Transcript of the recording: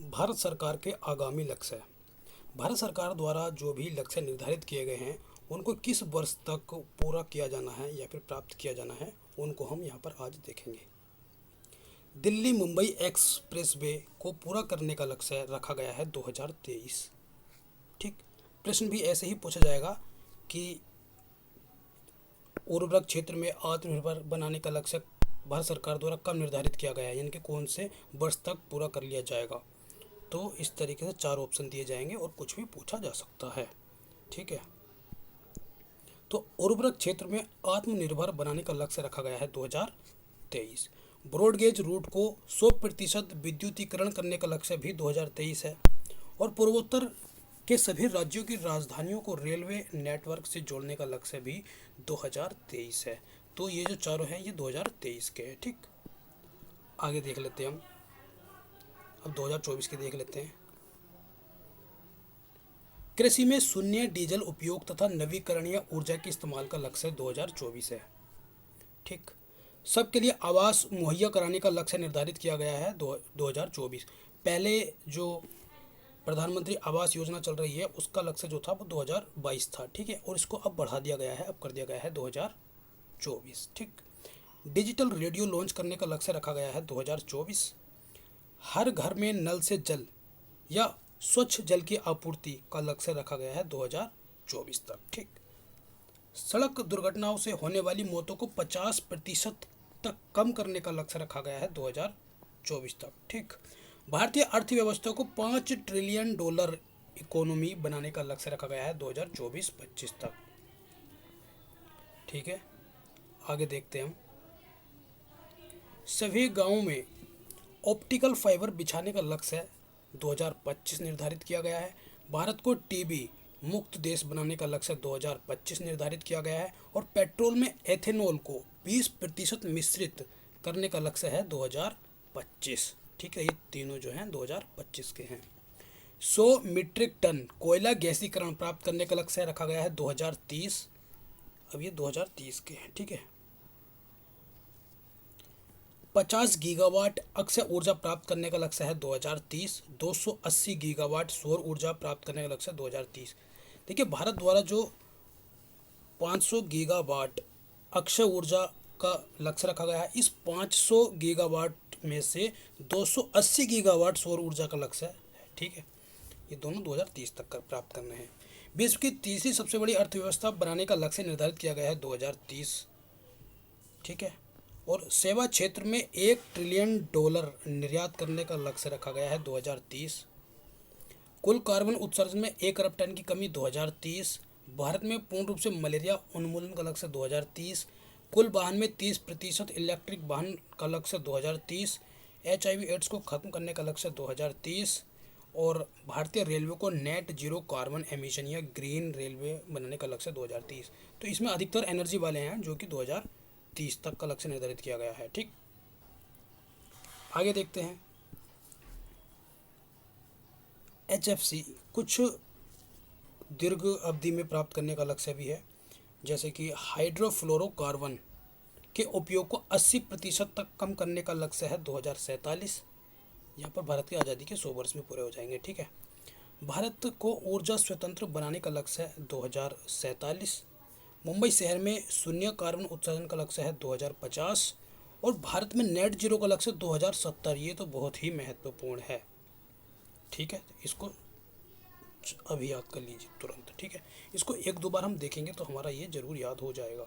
भारत सरकार के आगामी लक्ष्य। भारत सरकार द्वारा जो भी लक्ष्य निर्धारित किए गए हैं उनको किस वर्ष तक पूरा किया जाना है या फिर प्राप्त किया जाना है, उनको हम यहाँ पर आज देखेंगे। दिल्ली मुंबई एक्सप्रेसवे को पूरा करने का लक्ष्य रखा गया है 2023। ठीक, प्रश्न भी ऐसे ही पूछा जाएगा कि उर्वरक क्षेत्र में आत्मनिर्भर बनाने का लक्ष्य भारत सरकार द्वारा कब निर्धारित किया गया है, यानी कि कौन से वर्ष तक पूरा कर लिया जाएगा। तो इस तरीके से 4 ऑप्शन दिए जाएंगे और कुछ भी पूछा जा सकता है। ठीक है, तो उर्वरक क्षेत्र में आत्मनिर्भर बनाने का लक्ष्य रखा गया है 2023। ब्रॉडगेज रूट को 100% विद्युतीकरण करने का लक्ष्य भी 2023 है। और पूर्वोत्तर के सभी राज्यों की राजधानियों को रेलवे नेटवर्क से जोड़ने का लक्ष्य भी 2023 है। तो ये जो चारों हैं ये 2023 के हैं। ठीक, आगे देख लेते हैं हम। अब 2024 के देख लेते हैं। कृषि में शून्य डीजल उपयोग तथा नवीकरणीय ऊर्जा के इस्तेमाल का लक्ष्य 2024 है। ठीक, सबके लिए आवास मुहैया कराने का लक्ष्य निर्धारित किया गया है 2024। पहले जो प्रधानमंत्री आवास योजना चल रही है उसका लक्ष्य जो था वो 2022 था। ठीक है, और इसको अब बढ़ा दिया गया है, अब कर दिया गया है 2024। ठीक, डिजिटल रेडियो लॉन्च करने का लक्ष्य रखा गया है 2024। हर घर में नल से जल या स्वच्छ जल की आपूर्ति का लक्ष्य रखा गया है 2024 तक। ठीक, सड़क दुर्घटनाओं से होने वाली मौतों को 50% तक कम करने का लक्ष्य रखा गया है 2024 तक। ठीक, भारतीय अर्थव्यवस्था को $5 ट्रिलियन इकोनॉमी बनाने का लक्ष्य रखा गया है 2024-25 तक। ठीक है, आगे देखते हैं हम। सभी गांवों में ऑप्टिकल फाइबर बिछाने का लक्ष्य 2025 निर्धारित किया गया है। भारत को टीबी मुक्त देश बनाने का लक्ष्य 2025 निर्धारित किया गया है। और पेट्रोल में एथेनॉल को 20% मिश्रित करने का लक्ष्य है 2025। ठीक है, ये तीनों जो हैं 2025 के हैं। 100 मीट्रिक टन कोयला गैसीकरण प्राप्त करने का लक्ष्य रखा गया है 2030। अब ये 2030 के हैं। ठीक है, 50 गीगावाट अक्षय ऊर्जा प्राप्त करने का लक्ष्य है 2030। 280 गीगावाट सौर ऊर्जा प्राप्त करने का लक्ष्य 2030। देखिए, भारत द्वारा जो 500 गीगावाट अक्षय ऊर्जा का लक्ष्य रखा गया है, इस 500 गीगावाट में से 280 गीगावाट सौर ऊर्जा का लक्ष्य है। ठीक है, ये दोनों 2030 तक प्राप्त करने हैं। विश्व की तीसरी सबसे बड़ी अर्थव्यवस्था बनाने का लक्ष्य निर्धारित किया गया है 2030। ठीक है, और सेवा क्षेत्र में $1 ट्रिलियन निर्यात करने का लक्ष्य रखा गया है 2030। कुल कार्बन उत्सर्जन में 1 अरब टन की कमी 2030। भारत में पूर्ण रूप से मलेरिया उन्मूलन का लक्ष्य 2030। कुल वाहन में 30% इलेक्ट्रिक वाहन का लक्ष्य 2030। HIV एड्स को खत्म करने का लक्ष्य 2030। और भारतीय रेलवे को नेट जीरो कार्बन एमिशन या ग्रीन रेलवे बनाने का लक्ष्य 2030। तो इसमें अधिकतर एनर्जी वाले हैं जो कि 2030 तक का लक्ष्य निर्धारित किया गया है। ठीक, आगे देखते हैं। HFC कुछ दीर्घ अवधि में प्राप्त करने का लक्ष्य भी है, जैसे कि हाइड्रोफ्लोरोकार्बन के उपयोग को 80% तक कम करने का लक्ष्य है 2047। यहाँ पर भारत की आज़ादी के 100 वर्ष में पूरे हो जाएंगे। ठीक है, भारत को ऊर्जा स्वतंत्र बनाने का लक्ष्य है 2047। मुंबई शहर में शून्य कार्बन उत्सर्जन का लक्ष्य है 2050। और भारत में नेट जीरो का लक्ष्य 2070। ये तो बहुत ही महत्वपूर्ण है। ठीक है, इसको अभी याद कर लीजिए तुरंत। ठीक है, इसको 1-2 बार हम देखेंगे तो हमारा ये जरूर याद हो जाएगा।